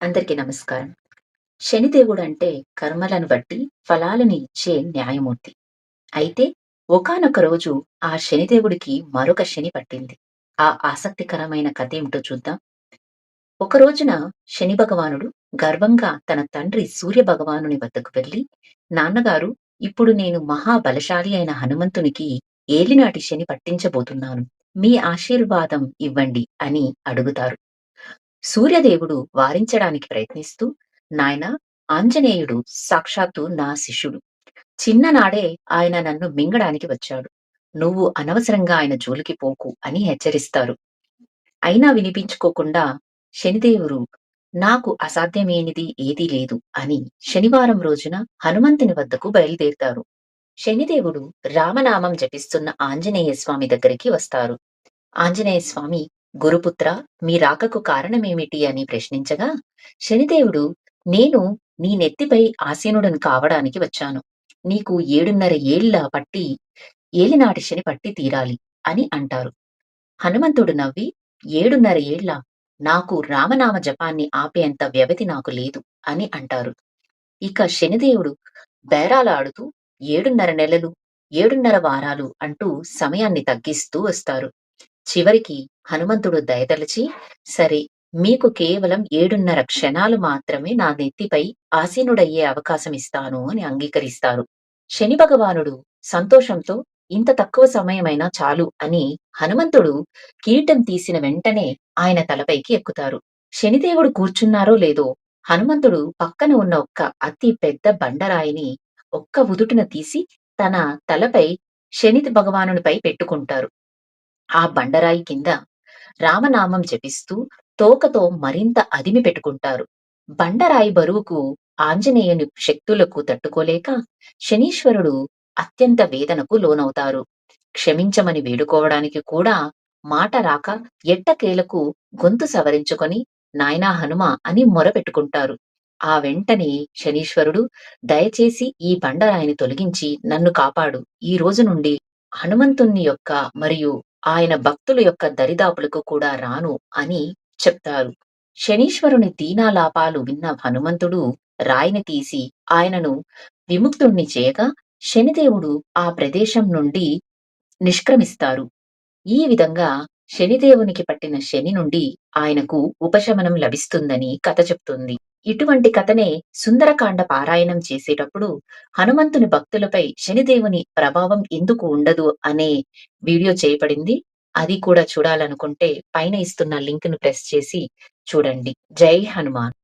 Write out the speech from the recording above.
అందరికీ నమస్కారం. శనిదేవుడంటే కర్మలను బట్టి ఫలాలను ఇచ్చే న్యాయమూర్తి. అయితే ఒకానొక రోజు ఆ శనిదేవుడికి మరొక శని పట్టింది. ఆ ఆసక్తికరమైన కథేమిటో చూద్దాం. ఒక రోజున శని భగవానుడు గర్వంగా తన తండ్రి సూర్య భగవానుని వద్దకు వెళ్లి, నాన్నగారు, ఇప్పుడు నేను మహాబలశాలి అయిన హనుమంతునికి ఏలినాటి శని పట్టించబోతున్నాను. మీ ఆశీర్వాదం ఇవ్వండి అని అడుగుతారు. సూర్యదేవుడు వారించడానికి ప్రయత్నిస్తూ, నాయనా, ఆంజనేయుడు సాక్షాత్తు నా శిష్యుడు. చిన్ననాడే ఆయన నన్ను మింగడానికి వచ్చాడు. నువ్వు అనవసరంగా ఆయన జోలికి పోకు అని హెచ్చరిస్తారు. అయినా వినిపించుకోకుండా శనిదేవుడు, నాకు అసాధ్యమేనిది ఏదీ లేదు అని శనివారం రోజున హనుమంతుని వద్దకు బయలుదేరుతారు. శనిదేవుడు రామనామం జపిస్తున్న ఆంజనేయ స్వామి దగ్గరికి వస్తారు. ఆంజనేయ స్వామి, గురుపుత్ర, మీ రాకకు కారణమేమిటి అని ప్రశ్నించగా, శనిదేవుడు, నేను నీ నెత్తిపై ఆసీనుడను కావడానికి వచ్చాను. నీకు 7.5 ఏళ్ల పట్టి ఏలినాటి శని పట్టి తీరాలి అని అంటారు. హనుమంతుడు నవ్వి, 7.5 ఏళ్ల, నాకు రామనామ జపాన్ని ఆపేంత వ్యవధి నాకు లేదు అని అంటారు. ఇక శనిదేవుడు బేరాలాడుతూ 7.5 నెలలు, 7.5 వారాలు అంటూ సమయాన్ని తగ్గిస్తూ వస్తారు. చివరికి హనుమంతుడు దయతలచి, సరే, మీకు కేవలం 7.5 క్షణాలు మాత్రమే నా నెత్తిపై ఆసీనుడయ్యే అవకాశమిస్తాను అని అంగీకరిస్తారు. శని భగవానుడు సంతోషంతో, ఇంత తక్కువ సమయమైనా చాలు అని హనుమంతుడు కిరీటం తీసిన వెంటనే ఆయన తలపైకి ఎక్కుతారు. శనిదేవుడు కూర్చున్నారో లేదో, హనుమంతుడు పక్కన ఉన్న ఒక్క అతి పెద్ద బండరాయిని ఒక్క ఉదుటున తీసి తన తలపై శని భగవానునిపై పెట్టుకుంటారు. ఆ బండరాయి కింద రామనామం జపిస్తూ తోకతో మరింత అదిమి పెట్టుకుంటారు. బండరాయి బరువుకు ఆంజనేయుని శక్తులకు తట్టుకోలేక శనీశ్వరుడు అత్యంత వేదనకు లోనవుతారు. క్షమించమని వేడుకోవడానికి కూడా మాట రాక ఎట్టకేలకు గొంతు సవరించుకొని, నాయనా హనుమ అని మొరపెట్టుకుంటారు. ఆ వెంటనే శనీశ్వరుడు, దయచేసి ఈ బండరాయిని తొలగించి నన్ను కాపాడు. ఈ రోజు నుండి హనుమంతుని యొక్క మరియు ఆయన భక్తుల యొక్క దరిదాపులకు కూడా రాను అని చెప్తారు. శనీశ్వరుని దీనాలాపాలు విన్న హనుమంతుడు రాయిని తీసి ఆయనను విముక్తుణ్ణి చేయగా, శనిదేవుడు ఆ ప్రదేశం నుండి నిష్క్రమిస్తారు. ఈ విధంగా శనిదేవునికి పట్టిన శని నుండి ఆయనకు ఉపశమనం లభిస్తుందని కథ చెప్తుంది. ఇటువంటి కథనే సుందరకాండ పారాయణం చేసేటప్పుడు హనుమంతుని భక్తులపై శనిదేవుని ప్రభావం ఎందుకు ఉండదు అనే వీడియో చేయబడింది. అది కూడా చూడాలనుకుంటే పైన ఇస్తున్న లింక్ ను ప్రెస్ చేసి చూడండి. జై హనుమాన్.